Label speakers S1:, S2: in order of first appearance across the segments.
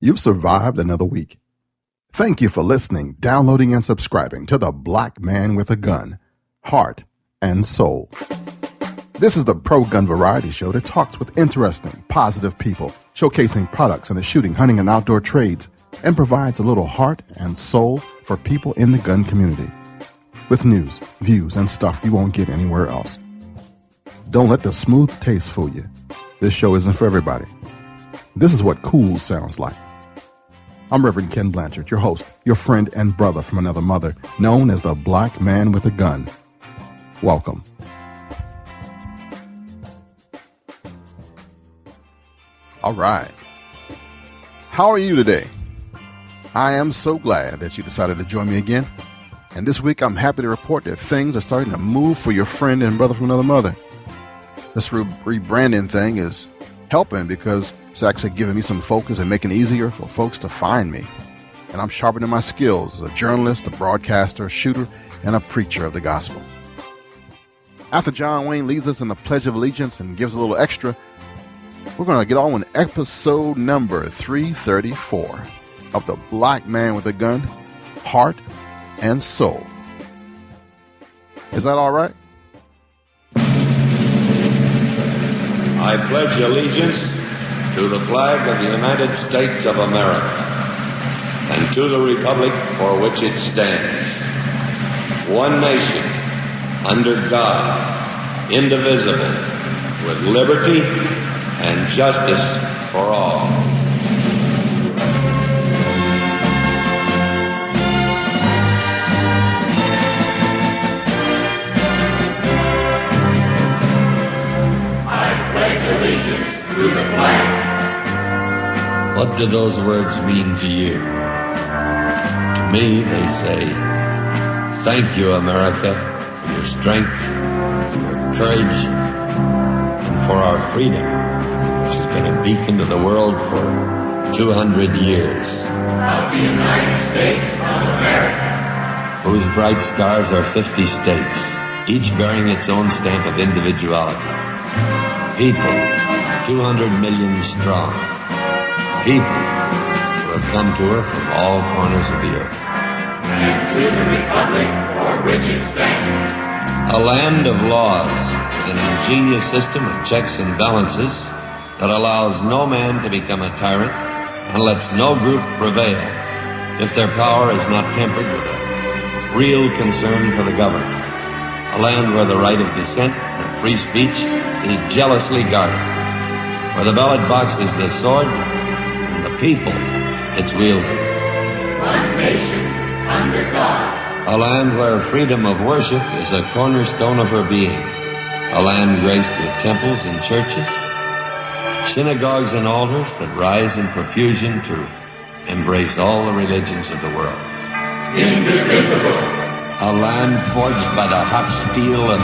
S1: You've survived another week. Thank you for listening, downloading, and subscribing to The Black Man with a Gun, Heart, and Soul. This is the pro-gun variety show that talks with interesting, positive people, showcasing products in the shooting, hunting, and outdoor trades, and provides a little heart and soul for people in the gun community. With news, views, and stuff you won't get anywhere else. Don't let the smooth taste fool you. This show isn't for everybody. This is what cool sounds like. I'm Reverend Kenn Blanchard, your host, your friend and brother from another mother, known as the Black Man with a Gun. Welcome. All right. How are you today? I am so glad that you decided to join me again. And this week, I'm happy to report that things are starting to move for your friend and brother from another mother. This rebranding thing is helping because it's actually giving me some focus and making it easier for folks to find me. And I'm sharpening my skills as a journalist, a broadcaster, a shooter, and a preacher of the gospel. After John Wayne leads us in the Pledge of Allegiance and gives a little extra, we're going to get on with episode number 334 of The Black Man with a Gun, Heart, and Soul. Is that all right?
S2: I pledge allegiance to the flag of the United States of America and to the republic for which it stands, one nation, under God, indivisible, with liberty and justice for all.
S3: To the flag.
S2: What do those words mean to you? To me, they say, thank you, America, for your strength, your courage, and for our freedom, which has been a beacon to the world for 200 years.
S3: Of the United States of America,
S2: whose bright stars are 50 states, each bearing its own stamp of individuality. People 200 million strong. People who have come to her from all corners of the earth.
S3: And to the republic for which it stands.
S2: A land of laws with an ingenious system of checks and balances that allows no man to become a tyrant and lets no group prevail if their power is not tempered with a real concern for the governed. A land where the right of dissent and free speech is jealously guarded, where the ballot box is the sword and the people its wielder.
S3: One nation under God.
S2: A land where freedom of worship is a cornerstone of her being. A land graced with temples and churches, synagogues and altars that rise in profusion to embrace all the religions of the world.
S3: Indivisible.
S2: A land forged by the hot steel of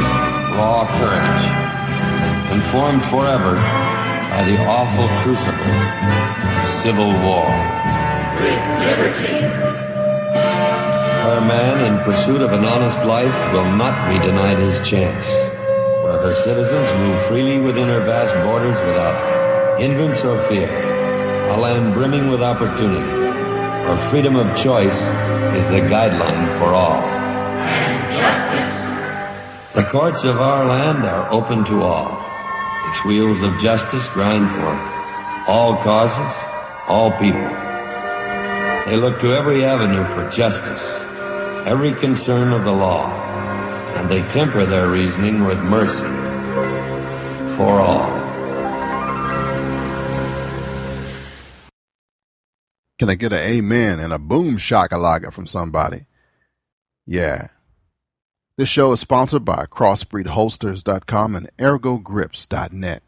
S2: raw courage and formed forever by the awful crucible of civil war.
S3: With liberty.
S2: Where man in pursuit of an honest life will not be denied his chance. Where her citizens move freely within her vast borders without hindrance or fear. A land brimming with opportunity. Where freedom of choice is the guideline for all.
S3: And justice.
S2: The courts of our land are open to all. Its wheels of justice grind for all causes, all people. They look to every avenue for justice, every concern of the law, and they temper their reasoning with mercy for all.
S1: Can I get an amen and a boom shakalaka from somebody? Yeah. This show is sponsored by CrossbreedHolsters.com and ErgoGrips.net.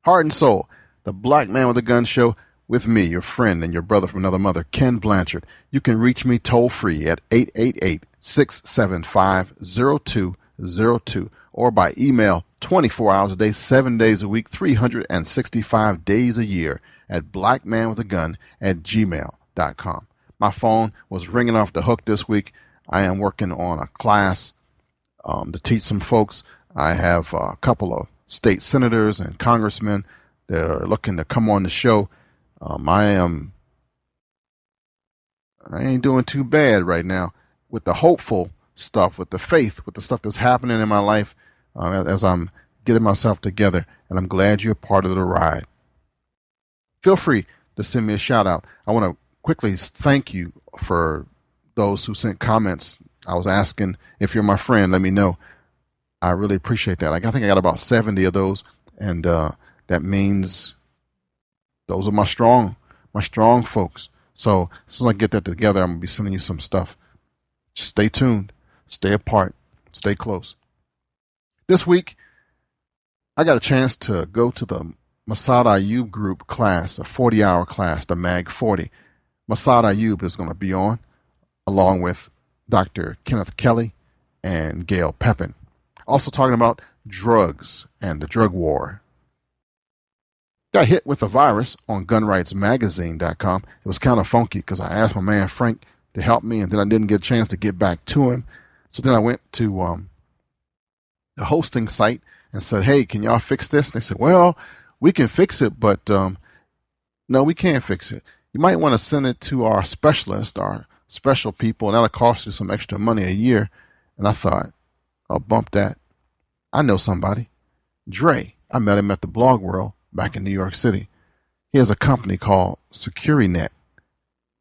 S1: Heart and Soul, the Black Man with a Gun show with me, your friend and your brother from another mother, Kenn Blanchard. You can reach me toll free at 888-675-0202 or by email 24 hours a day, 7 days a week, 365 days a year at blackmanwithagun@gmail.com. My phone was ringing off the hook this week. I am working on a class to teach some folks. I have a couple of state senators and congressmen that are looking to come on the show I ain't doing too bad right now with the hopeful stuff, with the faith, with the stuff that's happening in my life as I'm getting myself together. And I'm glad you're part of the ride. Feel free to send me a shout out. I want to quickly thank you for those who sent comments. I was asking if you're my friend, let me know. I really appreciate that. I think I got about 70 of those, and that means those are my strong folks. So as soon as I get that together, I'm gonna be sending you some stuff. Just stay tuned, stay apart, stay close. This week, I got a chance to go to the Massad Ayoob group class, a 40-hour class, the MAG 40. Massad Ayoob is going to be on, along with Dr. Kenneth Kelly and Gail Pepin. Also talking about drugs and the drug war. Got hit with a virus on gunrightsmagazine.com. It was kind of funky because I asked my man Frank to help me, and then I didn't get a chance to get back to him. So then I went to the hosting site and said, hey, can y'all fix this? And they said, well, we can fix it, but no, we can't fix it. You might want to send it to our specialist, our special people, and that'll cost you some extra money a year. And I thought, I'll bump that. I know somebody. Dre. I met him at the Blog World back in New York City. He has a company called SecuriNet.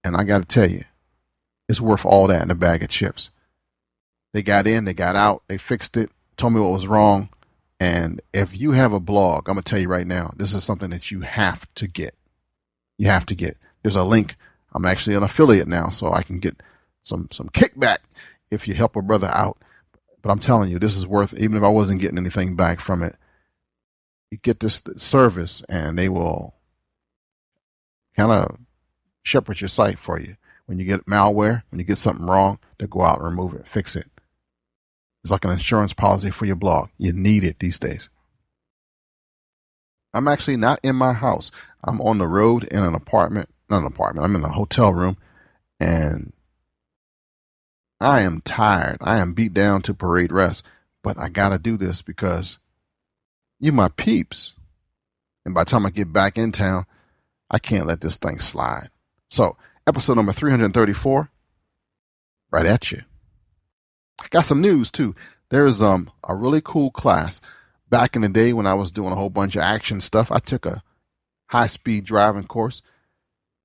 S1: And I got to tell you, it's worth all that in a bag of chips. They got in, they got out, they fixed it, told me what was wrong. And if you have a blog, I'm going to tell you right now, this is something that you have to get. You have to get. There's a link. I'm actually an affiliate now, so I can get some kickback if you help a brother out. But I'm telling you, this is worth, even if I wasn't getting anything back from it, you get this service and they will kind of shepherd your site for you. When you get malware, when you get something wrong, they'll go out and remove it, fix it. It's like an insurance policy for your blog. You need it these days. I'm actually not in my house. I'm on the road in an apartment. Not an apartment. I'm in a hotel room. And I am tired. I am beat down to parade rest. But I got to do this because you my peeps. And by the time I get back in town, I can't let this thing slide. So, episode number 334, right at you. Got some news too. There's a really cool class. Back in the day when I was doing a whole bunch of action stuff, I took a high-speed driving course,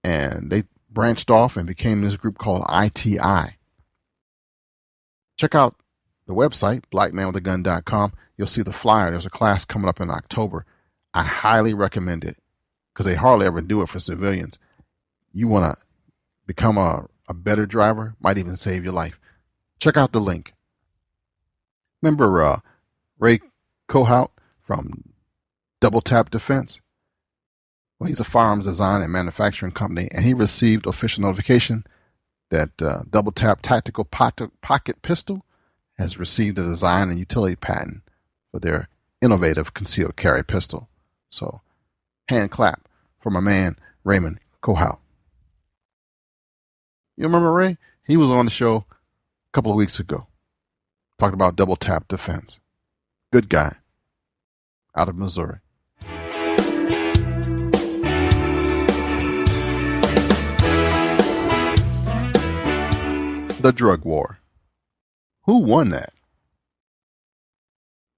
S1: and they branched off and became this group called ITI. Check out the website, blackmanwithagun.com. You'll see the flyer. There's a class coming up in October. I highly recommend it because they hardly ever do it for civilians. You want to become a better driver, might even save your life. Check out the link. Remember Ray Kohout from Double Tap Defense? Well, he's a firearms design and manufacturing company, and he received official notification that Double Tap Tactical Pocket Pistol has received a design and utility patent for their innovative concealed carry pistol. So, hand clap for my man, Raymond Kohout. You remember Ray? He was on the show a couple of weeks ago. Talked about Double Tap Defense. Good guy. Out of Missouri. The drug war. Who won that?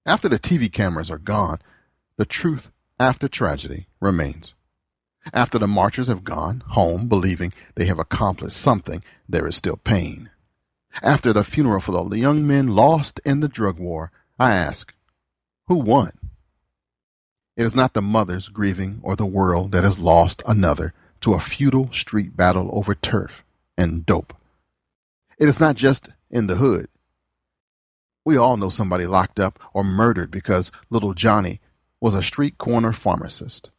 S1: After the TV cameras are gone, the truth after tragedy remains. After the marchers have gone home believing they have accomplished something, there is still pain. After the funeral for the young men lost in the drug war, I ask, who won? It is not the mothers grieving or the world that has lost another to a futile street battle over turf and dope. It is not just in the hood. We all know somebody locked up or murdered because little Johnny was a street corner pharmacist.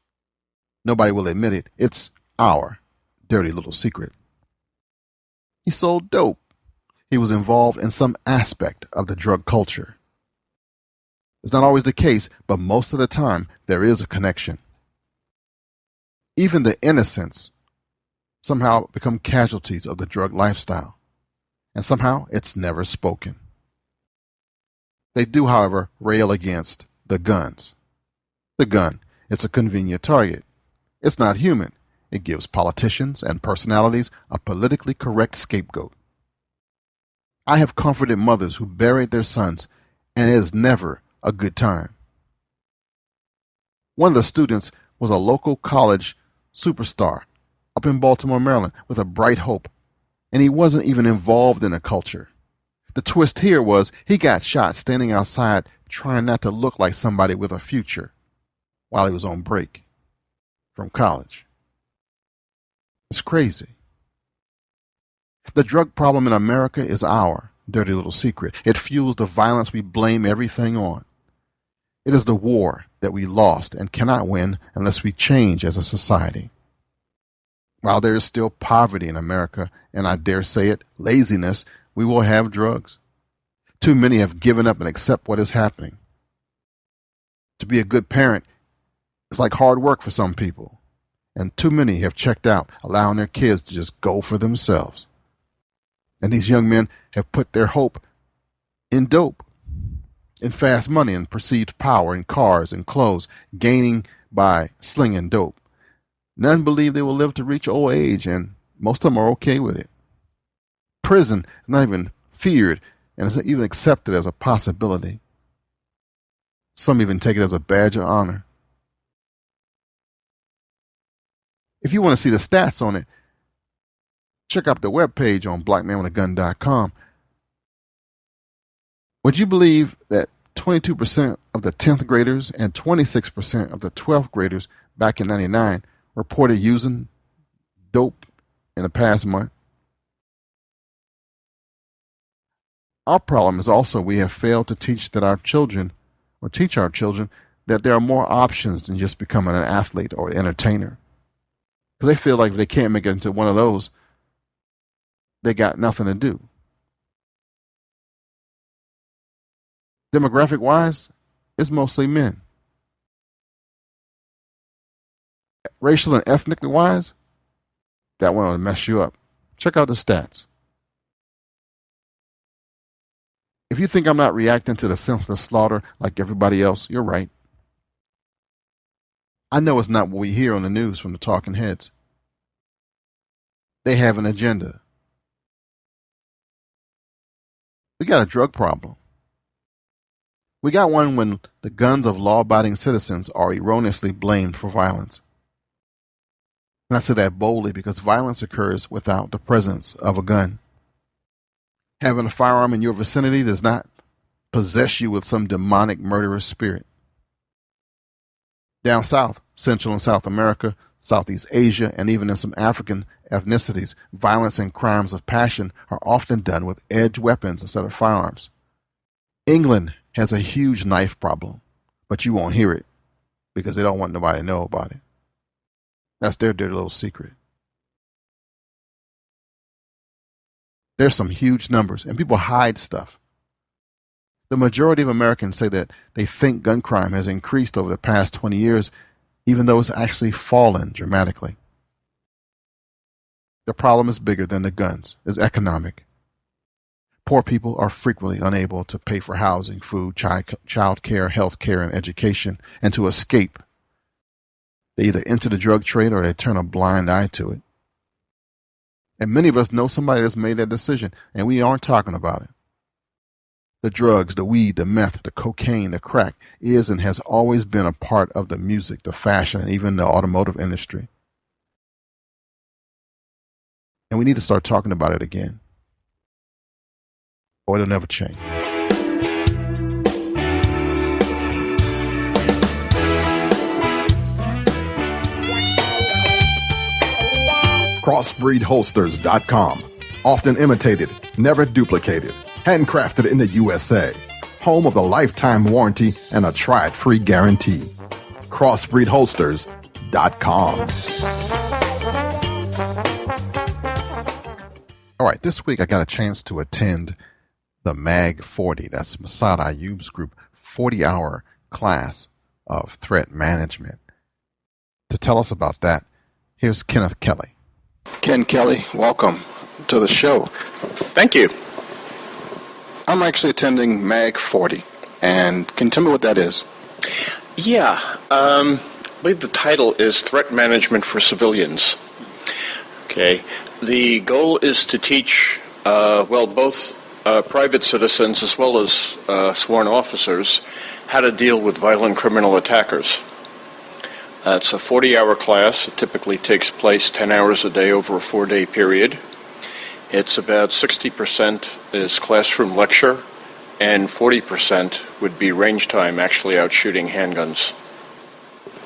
S1: Nobody will admit it. It's our dirty little secret. He sold dope. He was involved in some aspect of the drug culture. It's not always the case, but most of the time there is a connection. Even the innocents somehow become casualties of the drug lifestyle, and somehow it's never spoken. They do, however, rail against the guns. The gun, it's a convenient target. It's not human. It gives politicians and personalities a politically correct scapegoat. I have comforted mothers who buried their sons, and it is never a good time. One of the students was a local college superstar up in Baltimore, Maryland, with a bright hope, and he wasn't even involved in the culture. The twist here was he got shot standing outside trying not to look like somebody with a future while he was on break from college. It's crazy. The drug problem in America is our dirty little secret. It fuels the violence we blame everything on. It is the war that we lost and cannot win unless we change as a society. While there is still poverty in America, and I dare say it, laziness, we will have drugs. Too many have given up and accept what is happening. To be a good parent is like hard work for some people, and too many have checked out, allowing their kids to just go for themselves. And these young men have put their hope in dope, in fast money and perceived power, in cars and clothes, gaining by slinging dope. None believe they will live to reach old age, and most of them are okay with it. Prison is not even feared and is even accepted as a possibility. Some even take it as a badge of honor. If you want to see the stats on it, check out the webpage on blackmanwithagun.com. Would you believe that 22% of the 10th graders and 26% of the 12th graders back in 99 reported using dope in the past month? Our problem is also we have failed to teach our children that there are more options than just becoming an athlete or an entertainer. Because they feel like if they can't make it into one of those, they got nothing to do. Demographic-wise, it's mostly men. Racial and ethnically-wise, that one will mess you up. Check out the stats. If you think I'm not reacting to the senseless slaughter like everybody else, you're right. I know it's not what we hear on the news from the talking heads. They have an agenda. We got a drug problem. We got one when the guns of law-abiding citizens are erroneously blamed for violence. And I say that boldly because violence occurs without the presence of a gun. Having a firearm in your vicinity does not possess you with some demonic murderous spirit. Down south, Central and South America, Southeast Asia, and even in some African ethnicities, violence and crimes of passion are often done with edged weapons instead of firearms. England has a huge knife problem, but you won't hear it because they don't want nobody to know about it. That's their dirty little secret. There's some huge numbers, and people hide stuff. The majority of Americans say that they think gun crime has increased over the past 20 years, even though it's actually fallen dramatically. The problem is bigger than the guns. It's economic. Poor people are frequently unable to pay for housing, food, child care, health care, and education, and to escape. They either enter the drug trade or they turn a blind eye to it. And many of us know somebody that's made that decision, and we aren't talking about it. The drugs, the weed, the meth, the cocaine, the crack is and has always been a part of the music, the fashion, and even the automotive industry. And we need to start talking about it again, or it'll never change.
S4: Crossbreedholsters.com. Often imitated, never duplicated. Handcrafted in the USA. Home of the lifetime warranty and a try-it-free guarantee. Crossbreedholsters.com.
S1: All right, this week I got a chance to attend the MAG 40. That's Massad Ayoob's group, 40-hour class of threat management. To tell us about that, here's Kenneth Kelly. Kenn Kelly, welcome to the show.
S5: Thank you.
S1: I'm actually attending MAG 40, and can you tell me what that is?
S5: Yeah. Well, believe the title is Threat Management for Civilians. Okay. The goal is to teach, both private citizens as well as sworn officers how to deal with violent criminal attackers. It's a 40-hour class. It typically takes place 10 hours a day over a 4-day period. It's about 60% is classroom lecture, and 40% would be range time, actually out shooting handguns.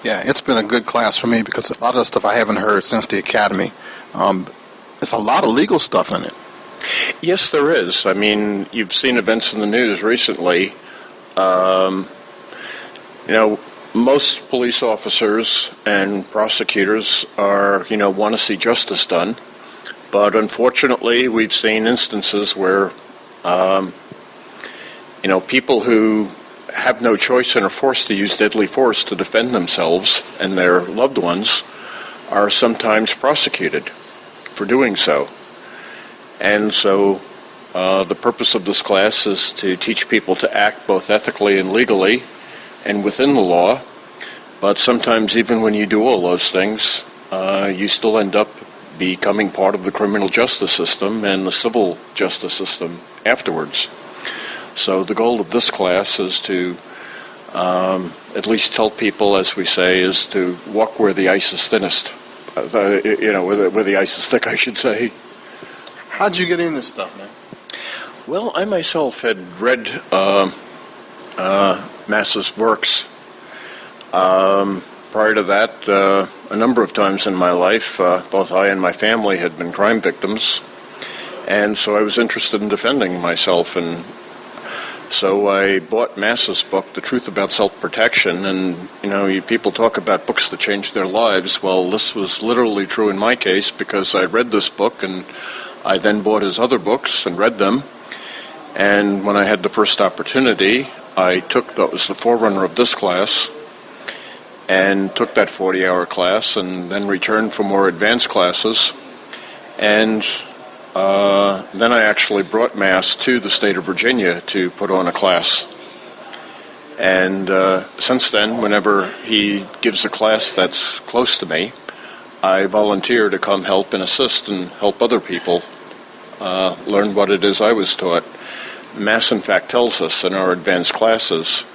S1: Yeah, it's been a good class for me because a lot of the stuff I haven't heard since the academy. There's a lot of legal stuff in it.
S5: Yes, there is. I mean, you've seen events in the news recently. Most police officers and prosecutors want to see justice done. But unfortunately, we've seen instances where, people who have no choice and are forced to use deadly force to defend themselves and their loved ones are sometimes prosecuted for doing so. And so the purpose of this class is to teach people to act both ethically and legally and within the law. But sometimes even when you do all those things, you still end up becoming part of the criminal justice system and the civil justice system afterwards. So the goal of this class is to at least tell people, as we say, is to walk where the ice is thinnest. Where the ice is thick, I should say.
S1: How'd you get into this stuff, man?
S5: Well, I myself had read Massad's works. Prior to that, a number of times in my life, both I and my family had been crime victims, and so I was interested in defending myself, and so I bought Massad's book, The Truth About Self-Protection, and, people talk about books that change their lives. Well, this was literally true in my case because I read this book, and I then bought his other books and read them, and when I had the first opportunity, I took what was the forerunner of this class, and took that 40-hour class and then returned for more advanced classes. And then I actually brought Mass to the state of Virginia to put on a class. And since then, whenever he gives a class that's close to me, I volunteer to come help and assist and help other people learn what it is I was taught. Mass, in fact, tells us in our advanced classes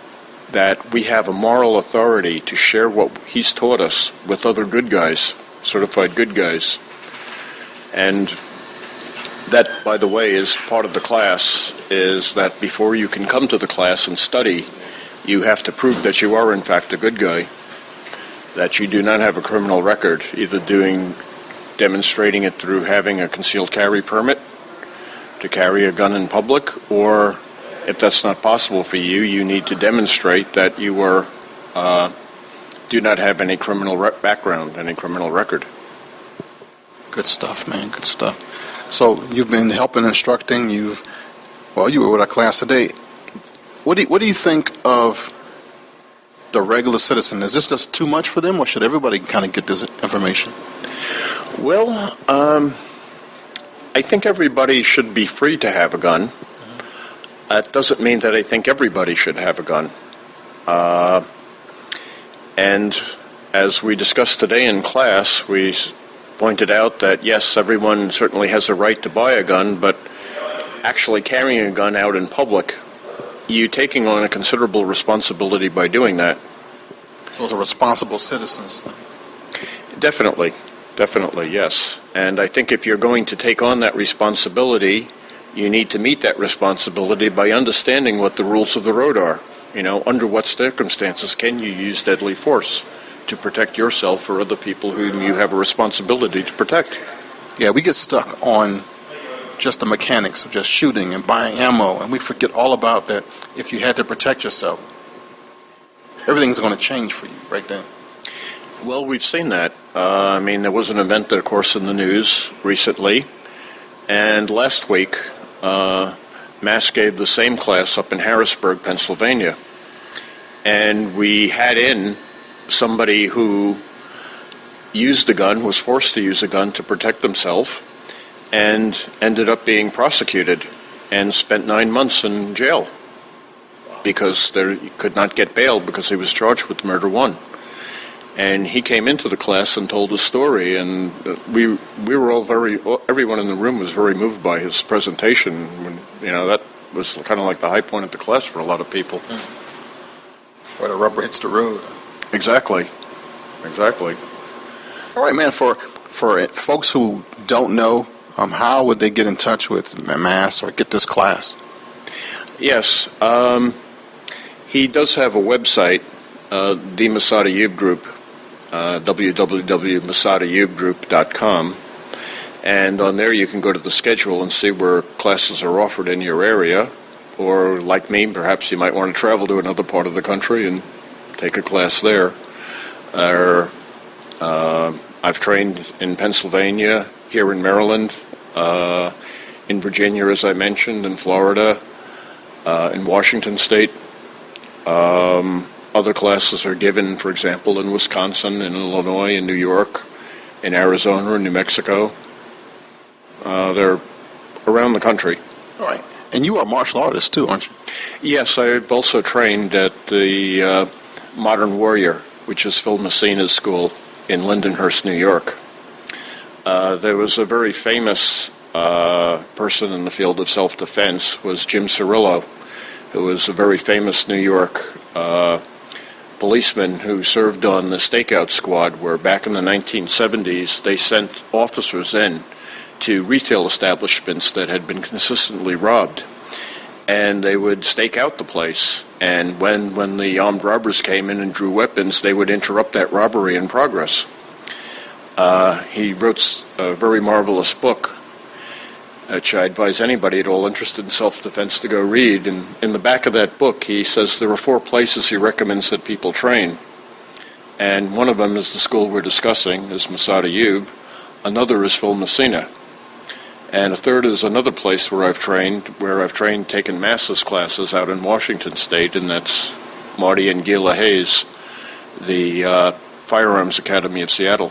S5: that we have a moral authority to share what he's taught us with other good guys, certified good guys. And that, by the way, is part of the class, is that before you can come to the class and study, you have to prove that you are, in fact, a good guy, that you do not have a criminal record, either demonstrating it through having a concealed carry permit to carry a gun in public, or if that's not possible for you, you need to demonstrate that you do not have any criminal background, any criminal record.
S1: Good stuff, man. Good stuff. So you've been helping, instructing. You were with our class today. What do you think of the regular citizen? Is this just too much for them, or should everybody kind of get this information?
S5: Well, I think everybody should be free to have a gun. That doesn't mean that I think everybody should have a gun. And as we discussed today in class, we pointed out that, yes, everyone certainly has a right to buy a gun, but actually carrying a gun out in public, you're taking on a considerable responsibility by doing that.
S1: So as a responsible citizen.
S5: Definitely, yes. And I think if you're going to take on that responsibility, you need to meet that responsibility by understanding what the rules of the road are. Under what circumstances can you use deadly force to protect yourself or other people whom you have a responsibility to protect?
S1: Yeah, we get stuck on just the mechanics of just shooting and buying ammo, and we forget all about that. If you had to protect yourself, everything's going to change for you right then.
S5: Well, we've seen that. There was an event, of course, in the news recently, and last week, Mass gave the same class up in Harrisburg, Pennsylvania. And we had in somebody who used a gun, was forced to use a gun to protect himself, and ended up being prosecuted and spent 9 months in jail because he could not get bail because he was charged with murder one. And he came into the class and told a story, and we were all everyone in the room was very moved by his presentation. That was kind of like the high point of the class for a lot of people.
S1: Where the rubber hits the road.
S5: Exactly.
S1: All right, man. For folks who don't know, how would they get in touch with Mass or get this class?
S5: Yes, he does have a website, the Massad Ayoob Group, www.massadayoob.com, and on there you can go to the schedule and see where classes are offered in your area, or like me, perhaps you might want to travel to another part of the country and take a class there. I've trained in Pennsylvania, here in Maryland, in Virginia, as I mentioned, in Florida, in Washington State. Other classes are given, for example, in Wisconsin, in Illinois, in New York, in Arizona, in New Mexico. They're around the country.
S1: All right. And you are a martial artist too, aren't you?
S5: Yes, I've also trained at the Modern Warrior, which is Phil Messina's school in Lindenhurst, New York. There was a very famous person in the field of self-defense, was Jim Cirillo, who was a very famous New York policeman who served on the stakeout squad, where back in the 1970s they sent officers in to retail establishments that had been consistently robbed, and they would stake out the place, and when the armed robbers came in and drew weapons, they would interrupt that robbery in progress. He wrote a very marvelous book, which I advise anybody at all interested in self-defense to go read. And in the back of that book, he says there are 4 places he recommends that people train. And one of them is the school we're discussing, is Massad Ayoob. Another is Phil Messina. And a third is another place where I've trained, taken master's classes out in Washington State, and that's Marty and Gila Hayes, the Firearms Academy of Seattle.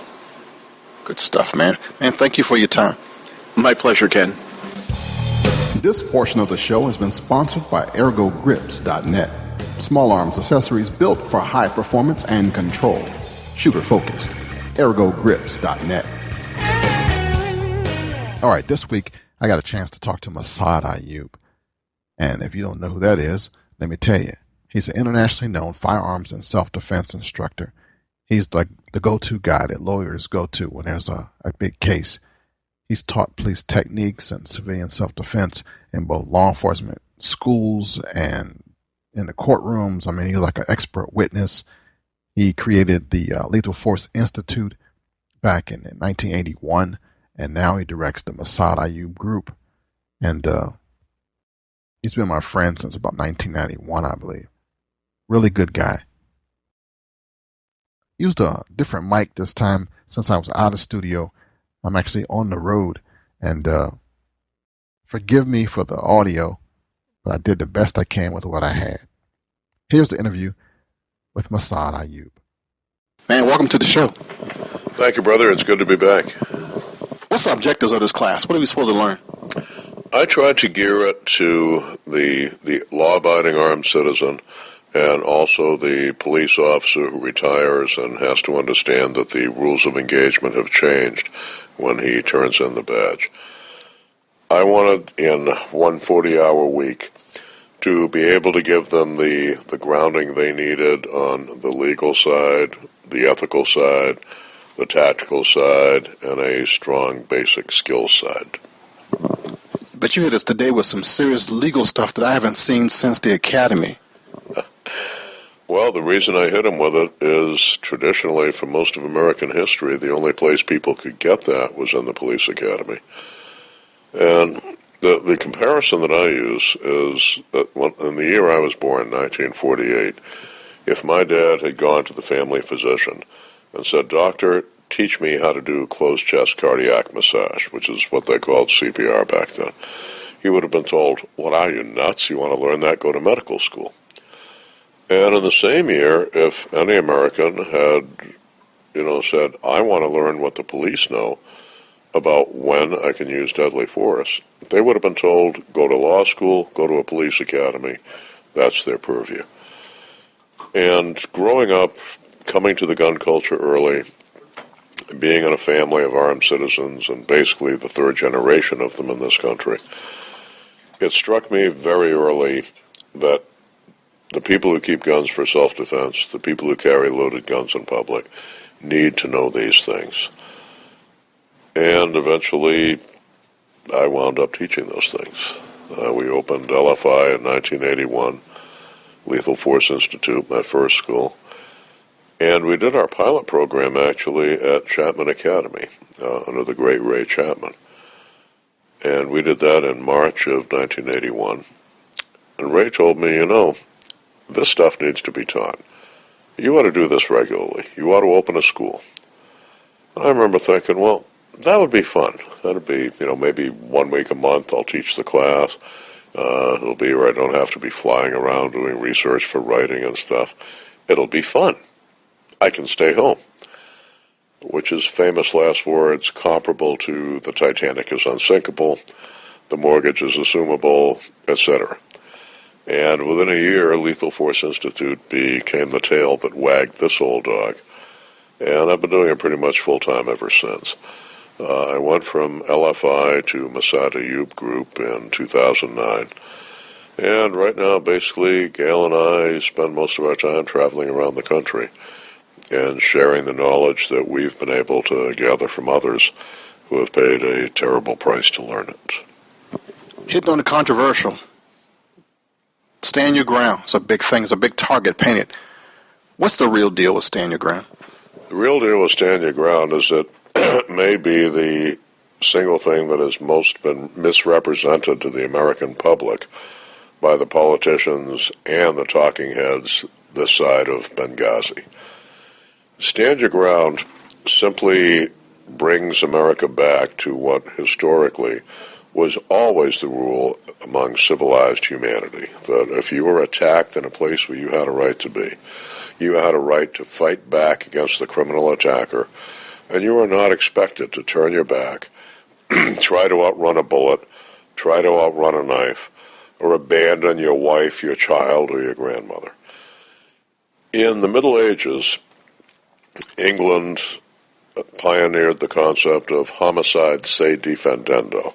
S1: Good stuff, man. Man, thank you for your time.
S5: My pleasure, Ken.
S4: This portion of the show has been sponsored by ErgoGrips.net. Small arms accessories built for high performance and control. Shooter focused. ErgoGrips.net.
S1: All right, this week I got a chance to talk to Massad Ayoob. And if you don't know who that is, let me tell you. He's an internationally known firearms and self-defense instructor. He's like the go-to guy that lawyers go to when there's a big case. He's taught police techniques and civilian self-defense in both law enforcement schools and in the courtrooms. I mean, he's like an expert witness. He created the Lethal Force Institute back in 1981, and now he directs the Massad Ayoob Group. And he's been my friend since about 1991, I believe. Really good guy. Used a different mic this time since I was out of studio. I'm actually on the road, and forgive me for the audio, but I did the best I can with what I had. Here's the interview with Massad Ayoob. Man, welcome to the show.
S6: Thank you, brother. It's good to be back.
S1: What's the objectives of this class? What are we supposed to learn?
S6: I tried to gear it to the law-abiding armed citizen and also the police officer who retires and has to understand that the rules of engagement have changed when he turns in the badge. I wanted, in one 40-hour week, to be able to give them the grounding they needed on the legal side, the ethical side, the tactical side, and a strong basic skills side.
S1: But you hit us today with some serious legal stuff that I haven't seen since the academy.
S6: Well, the reason I hit him with it is traditionally, for most of American history, the only place people could get that was in the police academy. And the comparison that I use is that in the year I was born, 1948, if my dad had gone to the family physician and said, "Doctor, teach me how to do closed-chest cardiac massage," which is what they called CPR back then, he would have been told, "What are you, nuts? You want to learn that? Go to medical school." And in the same year, if any American had, said, "I want to learn what the police know about when I can use deadly force," they would have been told, "Go to law school, go to a police academy. That's their purview." And growing up coming to the gun culture early, being in a family of armed citizens, and basically the third generation of them in this country, it struck me very early that the people who keep guns for self-defense, the people who carry loaded guns in public, need to know these things. And eventually, I wound up teaching those things. We opened LFI in 1981, Lethal Force Institute, my first school. And we did our pilot program, actually, at Chapman Academy, under the great Ray Chapman. And we did that in March of 1981. And Ray told me, this stuff needs to be taught. You ought to do this regularly. You ought to open a school. And I remember thinking, well, that would be fun. That would be, maybe 1 week a month I'll teach the class. It'll be where I don't have to be flying around doing research for writing and stuff. It'll be fun. I can stay home. Which is famous last words comparable to the Titanic is unsinkable, the mortgage is assumable, etc. And within a year, Lethal Force Institute became the tail that wagged this old dog. And I've been doing it pretty much full-time ever since. I went from LFI to Massad Ayoob Group in 2009. And right now, basically, Gail and I spend most of our time traveling around the country and sharing the knowledge that we've been able to gather from others who have paid a terrible price to learn it.
S4: Hitting on the controversial. Stand your ground. It's a big thing. It's a big target painted. What's the real deal with stand your ground?
S6: The real deal with stand your ground is that it may be the single thing that has most been misrepresented to the American public by the politicians and the talking heads this side of Benghazi. Stand your ground simply brings America back to what historically was always the rule among civilized humanity, that if you were attacked in a place where you had a right to be, you had a right to fight back against the criminal attacker, and you were not expected to turn your back, try to outrun a bullet, try to outrun a knife, or abandon your wife, your child, or your grandmother. In the Middle Ages, England pioneered the concept of homicide se defendendo.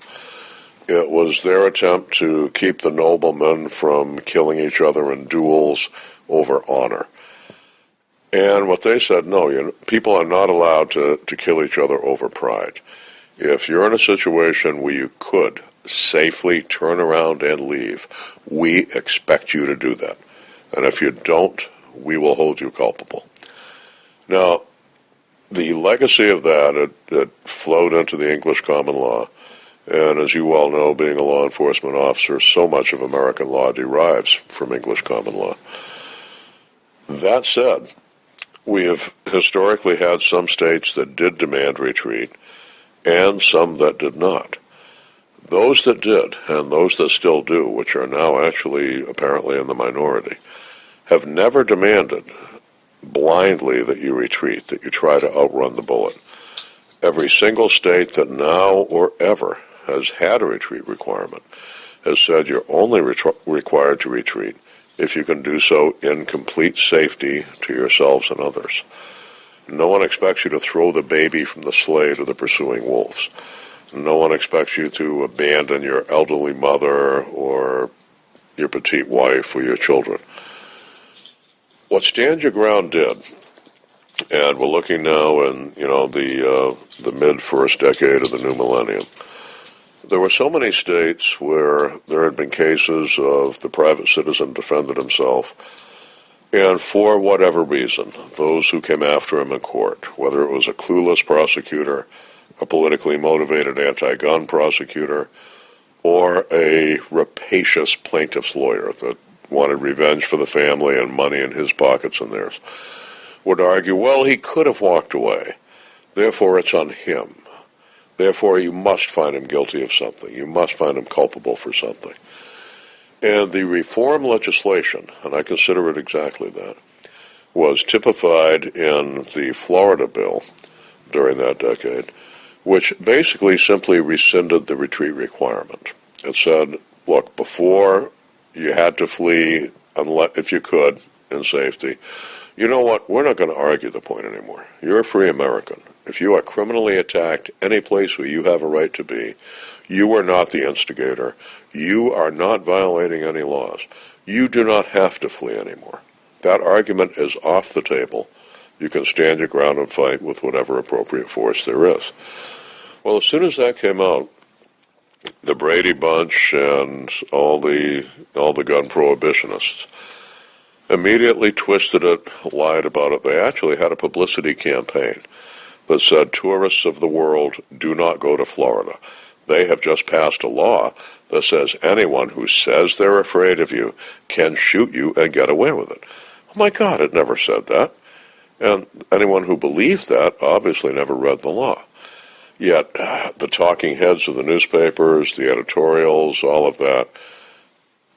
S6: It was their attempt to keep the noblemen from killing each other in duels over honor. And what they said, no, people are not allowed to kill each other over pride. If you're in a situation where you could safely turn around and leave, we expect you to do that. And if you don't, we will hold you culpable. Now, the legacy of that, it flowed into the English common law. And as you well know, being a law enforcement officer, so much of American law derives from English common law. That said, we have historically had some states that did demand retreat and some that did not. Those that did, and those that still do, which are now actually apparently in the minority, have never demanded blindly that you retreat, that you try to outrun the bullet. Every single state that now or ever has had a retreat requirement has said you're only required to retreat if you can do so in complete safety to yourselves and others. No one expects you to throw the baby from the sleigh to the pursuing wolves. No one expects you to abandon your elderly mother or your petite wife or your children. What Stand Your Ground did, and we're looking now in the mid-first decade of the new millennium, there were so many states where there had been cases of the private citizen defended himself, and for whatever reason, those who came after him in court, whether it was a clueless prosecutor, a politically motivated anti-gun prosecutor, or a rapacious plaintiff's lawyer that wanted revenge for the family and money in his pockets and theirs, would argue, well, he could have walked away, therefore it's on him. Therefore, you must find him guilty of something. You must find him culpable for something. And the reform legislation, and I consider it exactly that, was typified in the Florida bill during that decade, which basically simply rescinded the retreat requirement. It said, look, before you had to flee, if you could, in safety, you know what, we're not going to argue the point anymore. You're a free American. If you are criminally attacked any place where you have a right to be, you are not the instigator. You are not violating any laws. You do not have to flee anymore. That argument is off the table. You can stand your ground and fight with whatever appropriate force there is. Well, as soon as that came out, the Brady Bunch and all the gun prohibitionists immediately twisted it, lied about it. They actually had a publicity campaign that said tourists of the world do not go to Florida. They have just passed a law that says anyone who says they're afraid of you can shoot you and get away with it. Oh my God, it never said that. And anyone who believed that obviously never read the law. Yet the talking heads of the newspapers, the editorials, all of that,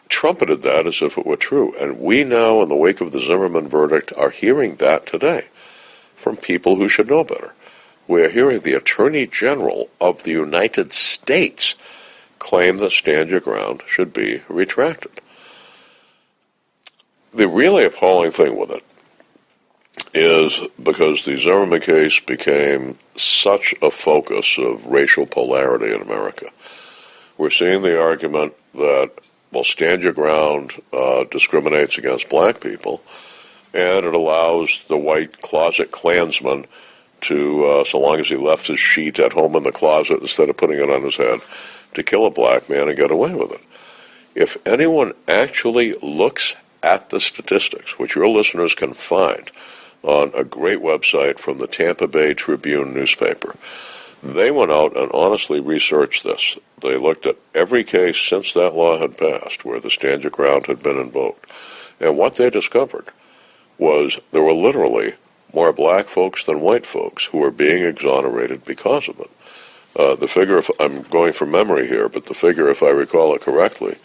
S6: trumpeted that as if it were true. And we now, in the wake of the Zimmerman verdict, are hearing that today from people who should know better. We are hearing the Attorney General of the United States claim that Stand Your Ground should be retracted. The really appalling thing with it is because the Zimmerman case became such a focus of racial polarity in America. We're seeing the argument that, well, Stand Your Ground discriminates against black people, and it allows the white closet Klansman to, so long as he left his sheet at home in the closet instead of putting it on his head, to kill a black man and get away with it. If anyone actually looks at the statistics, which your listeners can find on a great website from the Tampa Bay Tribune newspaper, they went out and honestly researched this. They looked at every case since that law had passed where the Stand Your Ground had been invoked. And what they discovered was there were literally more black folks than white folks who were being exonerated because of it. The figure, if I'm going from memory here, but the figure, if I recall it correctly,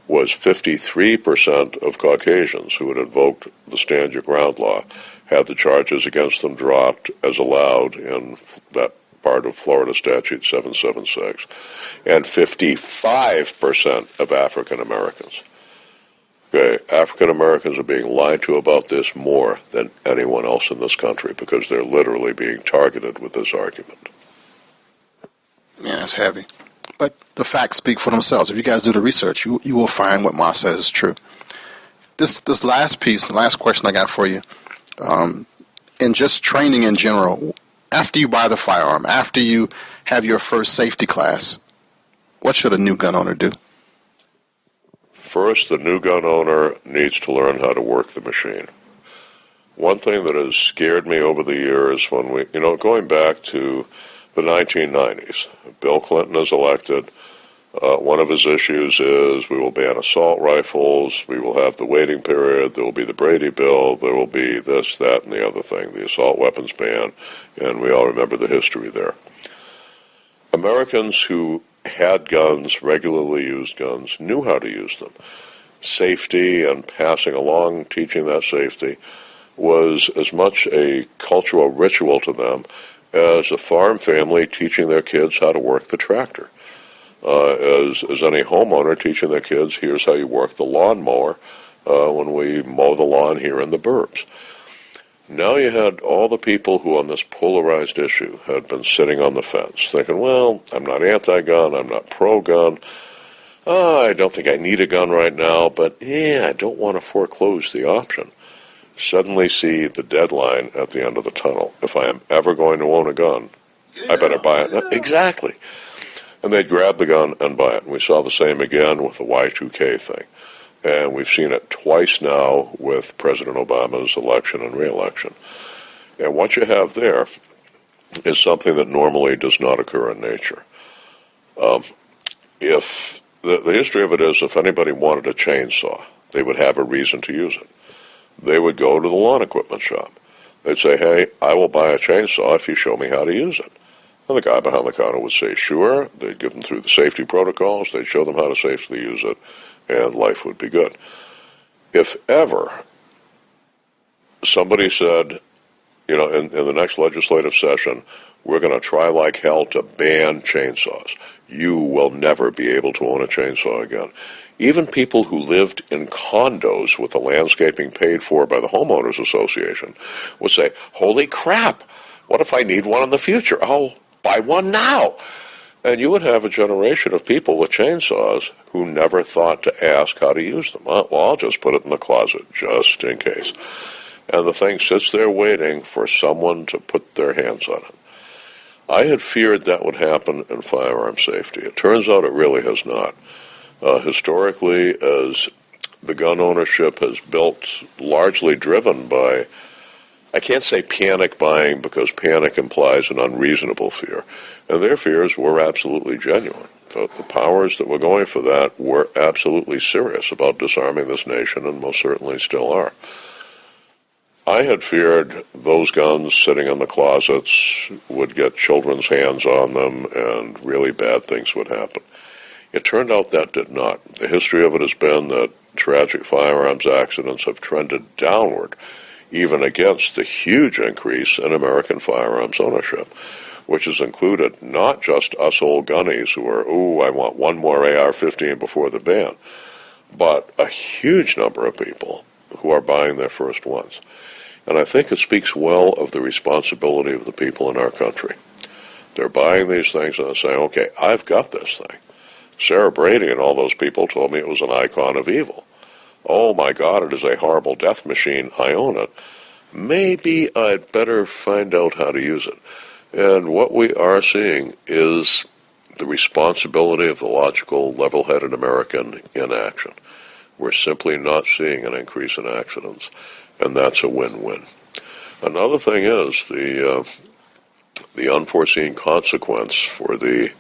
S6: was 53% of Caucasians who had invoked the Stand Your Ground law had the charges against them dropped as allowed in that part of Florida Statute 776, and 55% of African Americans. Okay, African Americans are being lied to about this more than anyone else in this country because they're literally being targeted with this argument.
S1: Yeah, it's heavy. But the facts speak for themselves. If you guys do the research, you will find what Ma says is true. This last piece, the last question I got for you, in just training in general, after you buy the firearm, after you have your first safety class, what should a new gun owner do?
S6: First, the new gun owner needs to learn how to work the machine. One thing that has scared me over the years when we, going back to the 1990s, Bill Clinton is elected. One of his issues is we will ban assault rifles, we will have the waiting period, there will be the Brady bill, there will be this, that, and the other thing, the assault weapons ban, and we all remember the history there. Americans who had guns, regularly used guns, knew how to use them. Safety and passing along, teaching that safety, was as much a cultural ritual to them as a farm family teaching their kids how to work the tractor. As any homeowner teaching their kids, here's how you work the lawnmower when we mow the lawn here in the burbs. Now you had all the people who on this polarized issue had been sitting on the fence thinking, well, I'm not anti-gun, I'm not pro-gun, I don't think I need a gun right now, but I don't want to foreclose the option. Suddenly see the deadline at the end of the tunnel. If I am ever going to own a gun, I better buy it now. Exactly. And they'd grab the gun and buy it. And we saw the same again with the Y2K thing. And we've seen it twice now with President Obama's election and re-election. And what you have there is something that normally does not occur in nature. If the history of it is, if anybody wanted a chainsaw, they would have a reason to use it. They would go to the lawn equipment shop. They'd say, hey, I will buy a chainsaw if you show me how to use it. And the guy behind the counter would say, sure. They'd give them through the safety protocols. They'd show them how to safely use it, and life would be good. If ever somebody said, in the next legislative session, we're going to try like hell to ban chainsaws. You will never be able to own a chainsaw again. Even people who lived in condos with the landscaping paid for by the homeowners association would say, holy crap, what if I need one in the future? I'll buy one now. And you would have a generation of people with chainsaws who never thought to ask how to use them. Well, I'll just put it in the closet just in case. And the thing sits there waiting for someone to put their hands on it. I had feared that would happen in firearm safety. It turns out it really has not. Historically, as the gun ownership has built, largely driven by, I can't say panic buying because panic implies an unreasonable fear. And their fears were absolutely genuine. The powers that were going for that were absolutely serious about disarming this nation, and most certainly still are. I had feared those guns sitting in the closets would get children's hands on them and really bad things would happen. It turned out that did not. The history of it has been that tragic firearms accidents have trended downward, even against the huge increase in American firearms ownership, which has included not just us old gunnies who are, I want one more AR-15 before the ban, but a huge number of people who are buying their first ones. And I think it speaks well of the responsibility of the people in our country. They're buying these things and they're saying, okay, I've got this thing. Sarah Brady and all those people told me it was an icon of evil. Oh my God, it is a horrible death machine. I own it. Maybe I'd better find out how to use it. And what we are seeing is the responsibility of the logical, level-headed American in action. We're simply not seeing an increase in accidents, and that's a win-win. Another thing is the unforeseen consequence for the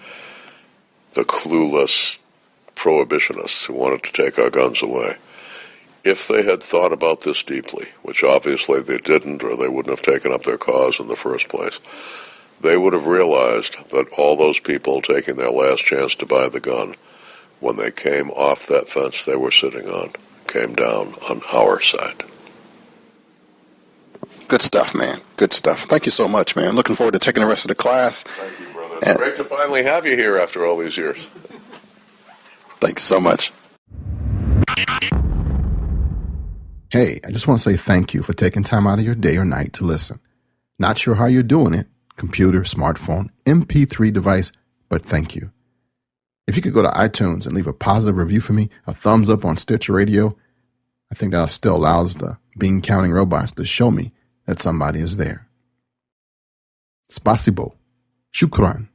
S6: clueless prohibitionists who wanted to take our guns away. If they had thought about this deeply, which obviously they didn't or they wouldn't have taken up their cause in the first place, they would have realized that all those people taking their last chance to buy the gun, when they came off that fence they were sitting on, came down on our side.
S4: Good stuff, man. Good stuff. Thank you so much, man. Looking forward to taking the rest of the class.
S6: Thank you, brother. It's great to finally have you here after all these years.
S4: Thank you so much.
S1: Hey, I just want to say thank you for taking time out of your day or night to listen. Not sure how you're doing it, computer, smartphone, MP3 device, but thank you. If you could go to iTunes and leave a positive review for me, a thumbs up on Stitcher Radio, I think that still allows the bean counting robots to show me that somebody is there. Spasibo, shukran,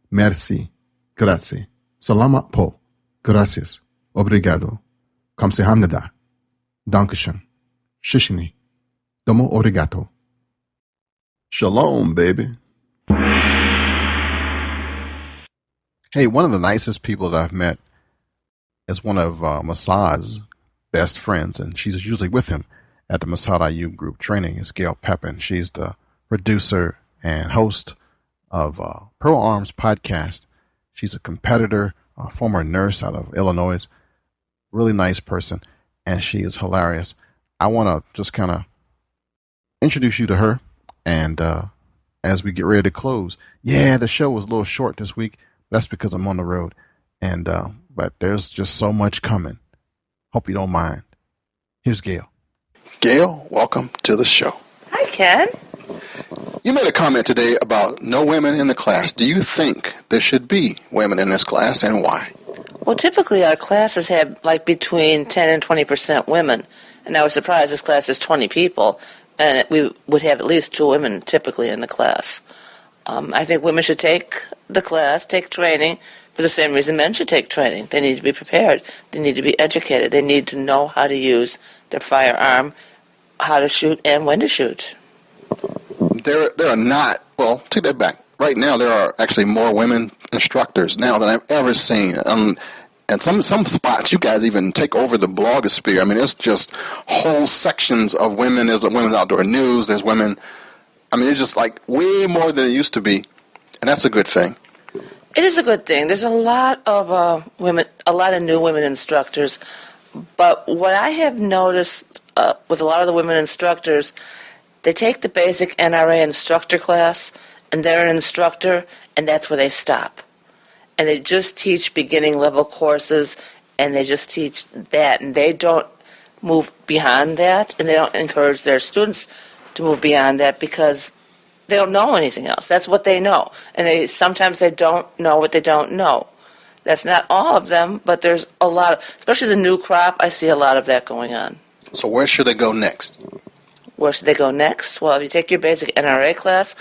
S1: merci, grazie, salamat po, gracias, obrigado, kamsahamnida, dankeschön, shishini, domo origato. Shalom, baby. Hey, one of the nicest people that I've met is one of Massad's best friends, and she's usually with him at the Massad Ayoob group training, is Gail Pepin. She's the producer and host of Pro Arms podcast. She's a competitor, a former nurse out of Illinois, really nice person, and she is hilarious. I want to just kind of introduce you to her, and as we get ready to close, the show was a little short this week. That's because I'm on the road, and but there's just so much coming. Hope you don't mind. Here's Gail.
S4: Gail, welcome to the show.
S7: Hi, Ken.
S4: You made a comment today about no women in the class. Do you think there should be women in this class, and why?
S7: Well, typically our classes have like between 10 and 20% women, and I was surprised this class is 20 people, and we would have at least 2 women typically in the class. I think women should take the class, take training, for the same reason men should take training. They need to be prepared. They need to be educated. They need to know how to use their firearm, how to shoot, and when to shoot.
S4: There are not, well, take that back. Right now there are actually more women instructors now than I've ever seen. And some spots you guys even take over the blogosphere. I mean, it's just whole sections of women. There's women's outdoor news. There's women. I mean, it's just like way more than it used to be, and that's a good thing.
S7: It is a good thing. There's a lot of women, a lot of new women instructors. But what I have noticed with a lot of the women instructors, they take the basic NRA instructor class, and they're an instructor, and that's where they stop. And they just teach beginning level courses, and they just teach that, and they don't move beyond that, and they don't encourage their students to move beyond that because they don't know anything else. That's what they know. And sometimes they don't know what they don't know. That's not all of them, but there's a lot of, especially the new crop, I see a lot of that going on.
S8: So where should they go next?
S7: Where should they go next? Well, if you take your basic NRA class,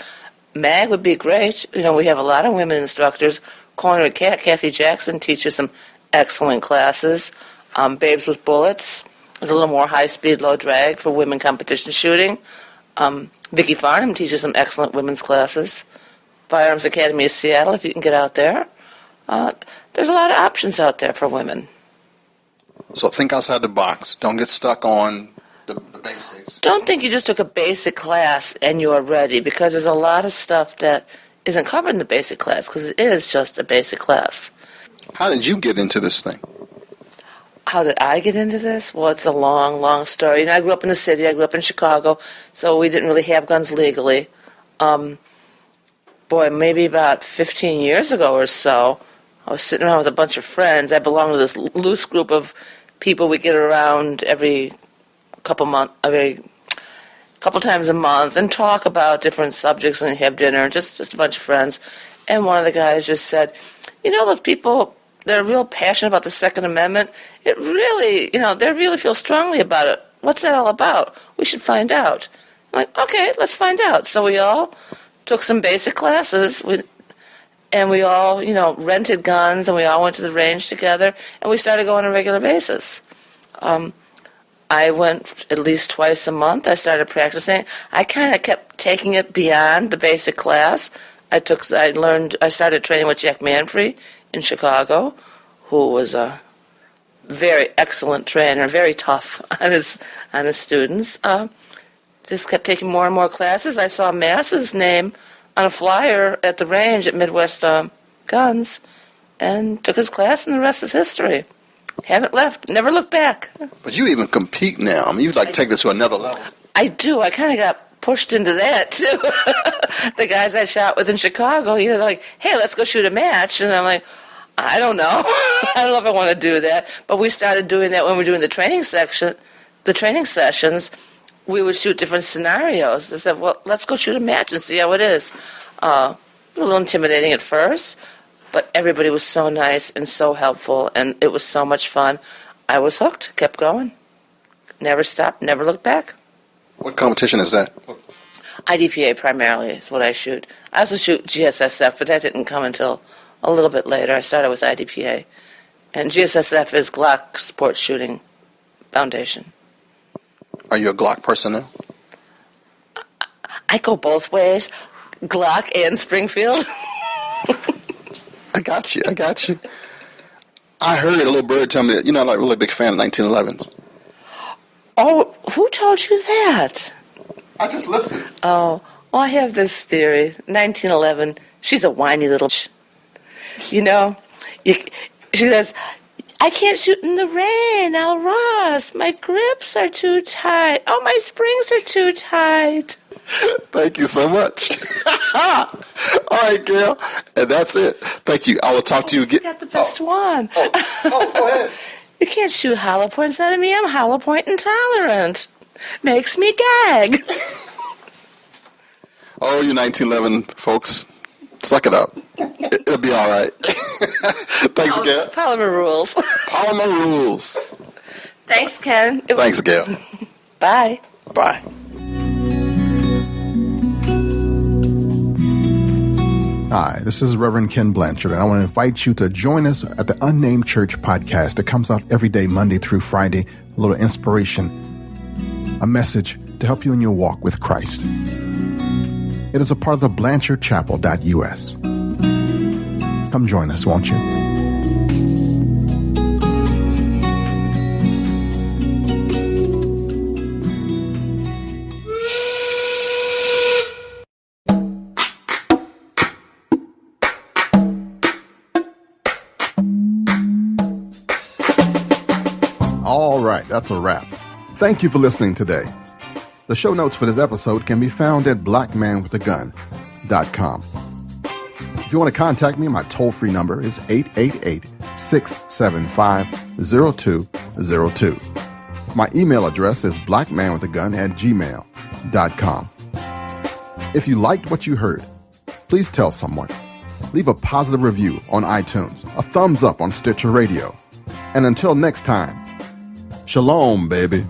S7: MAG would be great. You know, we have a lot of women instructors. Corner Cat, Kathy Jackson teaches some excellent classes. Babes with Bullets is a little more high-speed, low-drag for women competition shooting. Vicki Farnham teaches some excellent women's classes. Firearms Academy of Seattle, if you can get out there. There's a lot of options out there for women.
S8: So think outside the box. Don't get stuck on the basics.
S7: Don't think you just took a basic class and you are ready, because there's a lot of stuff that isn't covered in the basic class, because it is just a basic class.
S8: How did you get into this thing?
S7: How did I get into this? Well, it's a long, long story. You know, I grew up in the city. I grew up in Chicago, so we didn't really have guns legally. Maybe about 15 years ago or so, I was sitting around with a bunch of friends. I belong to this loose group of people we get around every couple times a month and talk about different subjects and have dinner, just a bunch of friends. And one of the guys just said, you know, those people, they're real passionate about the Second Amendment. It really, you know, they really feel strongly about it. What's that all about? We should find out. I'm like, okay, let's find out. So we all took some basic classes, and we all, you know, rented guns, and we all went to the range together, and we started going on a regular basis. I went at least twice a month. I started practicing. I kind of kept taking it beyond the basic class. I started training with Jack Manfrey in Chicago, who was a very excellent trainer, very tough on his students. Just kept taking more and more classes. I saw Mass's name on a flyer at the range at Midwest Guns, and took his class, and the rest is history. Haven't left. Never looked back.
S8: But you even compete now. I mean, you'd like to take this to another level.
S7: I do. I kind of got pushed into that, too. The guys I shot with in Chicago, you know, like, hey, let's go shoot a match. And I'm like, I don't know. I don't know if I want to do that. But we started doing that when we were doing the training sessions. We would shoot different scenarios. I said, well, let's go shoot a match and see how it is. A little intimidating at first, but everybody was so nice and so helpful, and it was so much fun. I was hooked, kept going. Never stopped, never looked back.
S8: What competition is that?
S7: IDPA primarily is what I shoot. I also shoot GSSF, but that didn't come until a little bit later. I started with IDPA. And GSSF is Glock Sports Shooting Foundation.
S8: Are you a Glock person now?
S7: I go both ways, Glock and Springfield.
S8: I got you. I heard a little bird tell me that you're not like a really big fan of 1911s.
S7: Oh, who told you that?
S8: I just listened.
S7: Oh, well, I have this theory. 1911, she's a whiny little you know, she says, I can't shoot in the rain, Al Ross. My grips are too tight. Oh, my springs are too tight.
S8: Thank you so much. All right, Gail. And that's it. Thank you. I will talk to you again.
S7: You got the best one.
S8: Go ahead.
S7: You can't shoot hollow points out of me. I'm hollow point intolerant. Makes me gag.
S8: Oh, you 1911 folks. Suck it up. It'll be all right. Thanks, Gail.
S7: Polymer rules.
S8: Polymer rules.
S7: Thanks, Ken.
S8: Thanks, Gail.
S7: Bye.
S8: Bye.
S1: Hi, this is Reverend Ken Blanchard, and I want to invite you to join us at the Unnamed Church podcast that comes out every day, Monday through Friday. A little inspiration, a message to help you in your walk with Christ. It is a part of the BlanchardChapel.us. Come join us, won't you? All right, that's a wrap. Thank you for listening today. The show notes for this episode can be found at blackmanwithagun.com.
S4: blackman.com. If you want to contact me, my toll-free number is 888-675-0202. My email address is blackmanwithagun@gmail.com. If you liked what you heard, please tell someone. Leave a positive review on iTunes, a thumbs up on Stitcher Radio. And until next time, shalom, baby.